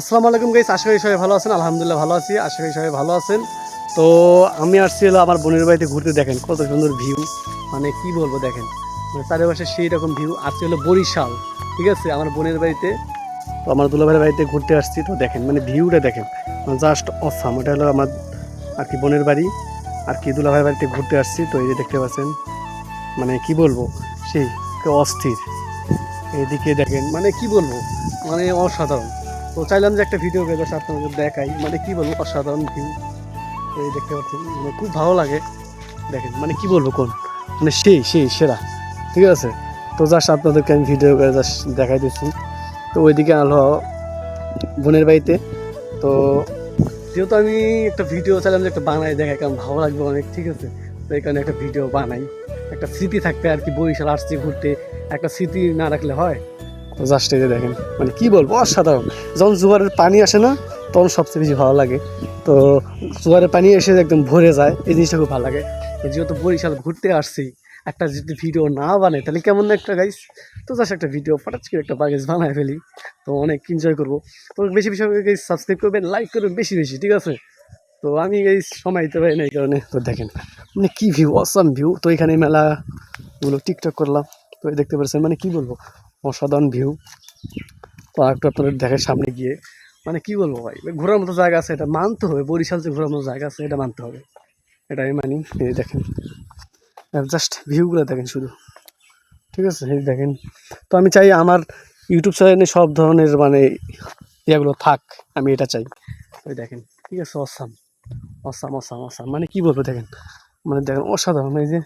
আসসালামু আলাইকুম গাইস, আশা করি সবাই ভালো আছেন। আলহামদুলিল্লাহ ভালো আছি, আশা করি সবাই ভালো আছেন। তো আমি আসছি হলো আমার বোনের বাড়িতে ঘুরতে। দেখেন কত সুন্দর ভিউ, মানে কি বলবো, দেখেন মানে চারিপাশে সেই রকম ভিউ। আসছি হলো বরিশাল, ঠিক আছে, আমার বোনের বাড়িতে। তো আমার দুলাভাইয়ের বাড়িতে ঘুরতে আসছি। তো দেখেন মানে ভিউটা দেখেন, জাস্ট অসাম। ওটা হলো আমার আর কি বোনের বাড়ি, আর কি দুলাভাইয়ের বাড়িতে ঘুরতে আসছি। তো এই যে দেখতে পাচ্ছেন, মানে কি বলবো, সেই অস্থির। এদিকে দেখেন মানে কি বলবো, মানে অসাধারণ। তো চাইলাম যে একটা ভিডিও করে আপনাদের দেখাই, মানে কি বলবো, অসাধারণ ভিউ। তো এই দেখতে পাচ্ছেন, মানে খুব ভালো লাগে। দেখেন মানে কি বলবো, কোন মানে সেই সেরা, ঠিক আছে। তো জাস্ট আপনাদেরকে আমি ভিডিও করে জাস্ট দেখাই দিচ্ছি। তো ওইদিকে আলো বোনের বাড়িতে। তো যেহেতু আমি একটা ভিডিও চাইলাম যে একটা বানাই দেখাই, কারণ ভালো লাগবে অনেক, ঠিক আছে। তো এই কারণে একটা ভিডিও বানাই, একটা স্মৃতি থাকবে আর কি। বরিশাল আসছি ঘুরতে, একটা স্মৃতি না রাখলে হয়। তো জাস্ট এই যে দেখেন, মানে কি বলবো, অসাধারণ। যখন জোয়ারের পানি আসে না, তখন সবচেয়ে বেশি ভালো লাগে। তো জোয়ারের পানি এসে একদম ভরে যায়, এই জিনিসটা খুব ভালো লাগে। তো যেহেতু বরিশাল ঘুরতে আসছি, একটা যদি ভিডিও না বানাই তাহলে কেমন না একটা গাইস। তো জাস্ট একটা ভিডিও ফটাচ করে একটা বাগেজ বানায় ফেলি, তো অনেক এনজয় করবো। তো বেশি বেশি গাইস সাবস্ক্রাইব করবেন, লাইক করবেন বেশি বেশি, ঠিক আছে। তো আমি এই সময় দিতে পারি না এই কারণে। তো দেখেন মানে কি ভিউ, অসাম ভিউ। তো এখানে মেলাগুলো টিকটক করলাম। তো দেখতে পাচ্ছেন মানে কি বলবো, অসাধারণ ভিউ। তো আর একটু আপনাদের দেখে সামনে গিয়ে, মানে কি বলবো ভাই, ঘোরার মতো জায়গা আছে, এটা মানতে হবে। বরিশাল যে ঘোরার মতো জায়গা আছে, এটা মানতে হবে, এটা আমি মানি। এই দেখেন জাস্ট ভিউগুলো দেখেন শুধু, ঠিক আছে। এই দেখেন, তো আমি চাই আমার ইউটিউব চ্যানেলে সব ধরনের মানে ইয়েগুলো থাক, আমি এটা চাই। ওই দেখেন, ঠিক আছে, অসাম অসাম অসাম অসাম, মানে কি বলবো, দেখেন মানে দেখেন অসাধারণ। এই যে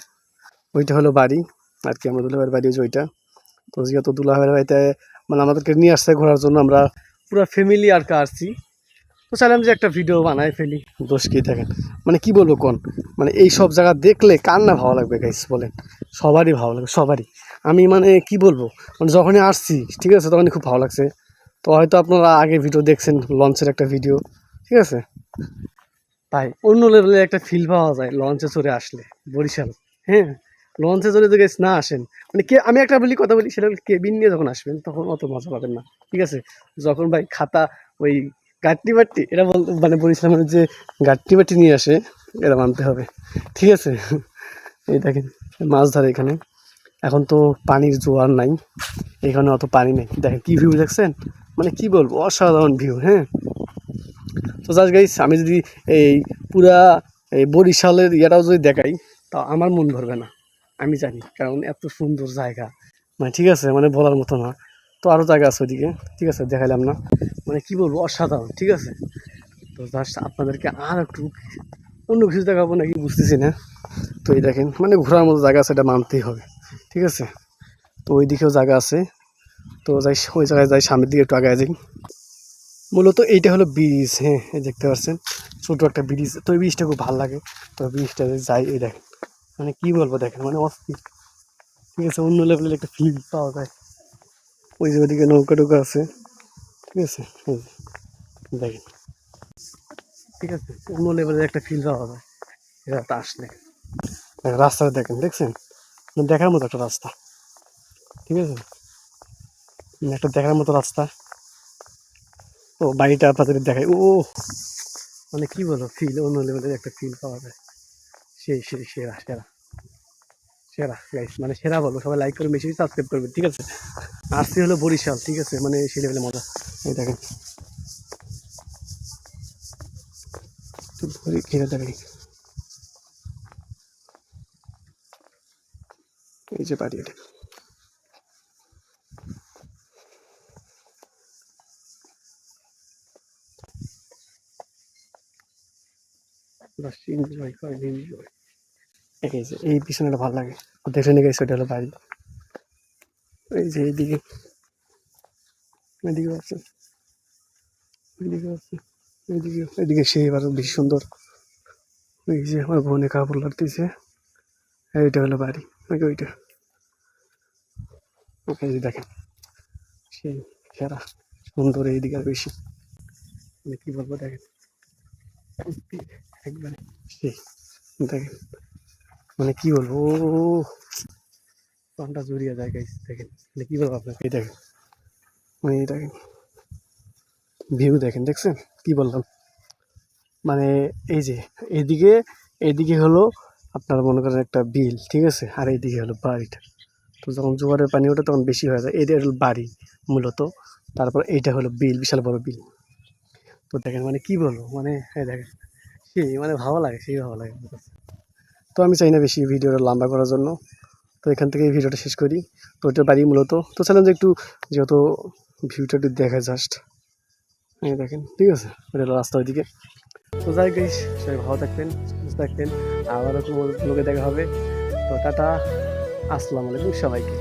ওইটা হলো বাড়ি আর কি, আমার দুলাভাইয়ের বাড়ি যে ওইটা। তো যেহেতু দুলাভাইয়ের বাড়িতে মানে আমাদেরকে নিয়ে আসছে ঘোরার জন্য, আমরা পুরো ফ্যামিলি আর কা আসছি। তো চাইলাম যে একটা ভিডিও বানাই ফেলি, দোষ কি। দেখেন মানে কি বলবো, কোন মানে এই সব জায়গা দেখলে কার না ভালো লাগবে গাইস, বলেন। সবারই ভালো লাগবে, সবারই। আমি মানে কি বলবো, মানে যখনই আসছি, ঠিক আছে, তখনই খুব ভালো লাগছে। তো হয়তো আপনারা আগে ভিডিও দেখছেন, লঞ্চের একটা ভিডিও, ঠিক আছে। তাই অন্য লেভেলের একটা ফিল পাওয়া যায় লঞ্চে চড়ে আসলে বরিশাল। হ্যাঁ, লঞ্চে চড়ে তো গেছ না আসেন, মানে কে আমি একটা বলি কথা বলি, সেটা হলো কেবিন নিয়ে যখন আসবেন তখন অত মজা পাবেন না, ঠিক আছে। যখন ভাই খাতা ওই গাট্টি বাট্টি, এটা বলতে মানে বরিশাল মানে যে গাট্টি বাট্টি নিয়ে আসে, এটা মানতে হবে, ঠিক আছে। এই দেখেন মাছ ধরে এখানে। এখন তো পানির জোয়ার নাই, এখানে অত পানি নেই। দেখেন কি ভিউ দেখছেন, মানে কি বলবো, অসাধারণ ভিউ। হ্যাঁ, তো জাস্ট গাইস, আমি যদি এই পুরা এই বরিশালের ইয়েটাও যদি দেখাই, তা আমার মন ভরবে না, আমি জানি, কারণ এত সুন্দর জায়গা, মানে ঠিক আছে, মানে বলার মতো না। তো আরও জায়গা আছে ওইদিকে, ঠিক আছে, দেখাইলাম না, মানে কি বলবো, অসাধারণ, ঠিক আছে। তো জাস্ট আপনাদেরকে আর একটু অন্য কিছু দেখাবো নাকি বুঝতেছি না। তো এই দেখেন মানে ঘোরার মতো জায়গা আছে, এটা মানতেই হবে, ঠিক আছে। তো ওই দিকেও জায়গা আছে। তো যাই, ওই জায়গায় যাই, সামনের দিকে একটু আগে যাই। মূলত এইটা হলো ব্রিজ। হ্যাঁ, এই দেখতে পাচ্ছেন ছোট একটা ব্রিজ। তো এই ব্রিজটা খুব ভালো লাগে। তো ব্রিজটা যাই, এই দেখেন মানে কি বলবো, দেখেন মানে অস্থির, ঠিক আছে, অন্য লেভেলের একটা ফিল পাওয়া যায়। ওই যে ওইদিকে নৌকা টৌকা আছে, ঠিক আছে, এই যে দেখেন, ঠিক আছে, অন্য লেভেলের একটা ফিল পাওয়া যায় এটা আসলে। দেখেন রাস্তাটা দেখেন, দেখছেন, মানে দেখার মতো একটা রাস্তা, ঠিক আছে, মানে একটা দেখার মতো রাস্তা। তো বাড়িটা আপনাদের দেখায়, ও মানে কি বলবো, ফিল অন্য লেভেলের একটা ফিল পাওয়া যায়। সেই সেরা সেরা সেরা গাইস, মানে সেরা বলবো। সবাই লাইক করবে, বেশি সাবস্ক্রাইব করবে, ঠিক আছে। আসছি হলো বরিশাল, ঠিক আছে, মানে সেই লেভেলে মজা। এই দেখেন ঘিরে দেখেন, এই যে বাড়ি এটা। এনজয় করেন, এনজয়। এই যে এই পিছনেটা ভালো লাগে, দেখে নিয়ে গেছে, ওটা হলো বাড়ি। এই যে এইদিকে, এদিকে আছে, এদিকে আছে, এদিকে, এদিকে সেই এবার বেশি সুন্দর। এই যে আমার বোনে কাপড় লাগতেছে, এইটা হলো বাড়ি, ওই যে ওইটা। এই যে দেখেন সেই সেরা সুন্দর, এইদিকে আর বেশি, মানে কি বলবো, দেখেন একবারে সেই, দেখেন মানে কি বলবো, প্রাণটা জড়িয়ে যায় গাইস। দেখেন মানে কি বলবো আপনাকে, এই দেখেন, মানে এই দেখেন ভিউ দেখেন, দেখছেন কি বললাম, মানে এই যে এইদিকে, এইদিকে হলো আপনার মনে করেন একটা বিল, ঠিক আছে, আর এইদিকে হলো বাড়িটা। তো যখন জোয়ারের পানি ওঠে তখন বেশি হয়ে যায়, এটা হলো বাড়ি মূলত। তারপর এইটা হলো বিল, বিশাল বড় বিল। তো দেখেন মানে কি বলবো, মানে এই দেখেন সেই মানে ভালো লাগে, সেই ভালো লাগে আমার কাছে। তো আমি চাই না বেশি ভিডিওটা লম্বা করার জন্য, তো এখান থেকে এই ভিডিওটা শেষ করি। তো ওইটা বাড়ি মূলত, তো চ্যালেঞ্জ একটু যেহেতু ভিউটা একটু দেখায় জাস্ট, এই দেখেন, ঠিক আছে, ওটা হলো রাস্তা ওইদিকে। তো যাই গাইস, সবাই ভালো থাকবেন, সুস্থ থাকবেন, আবারও কোনো লোকে দেখা হবে। তো টাটা, আসসালামু আলাইকুম সবাইকে।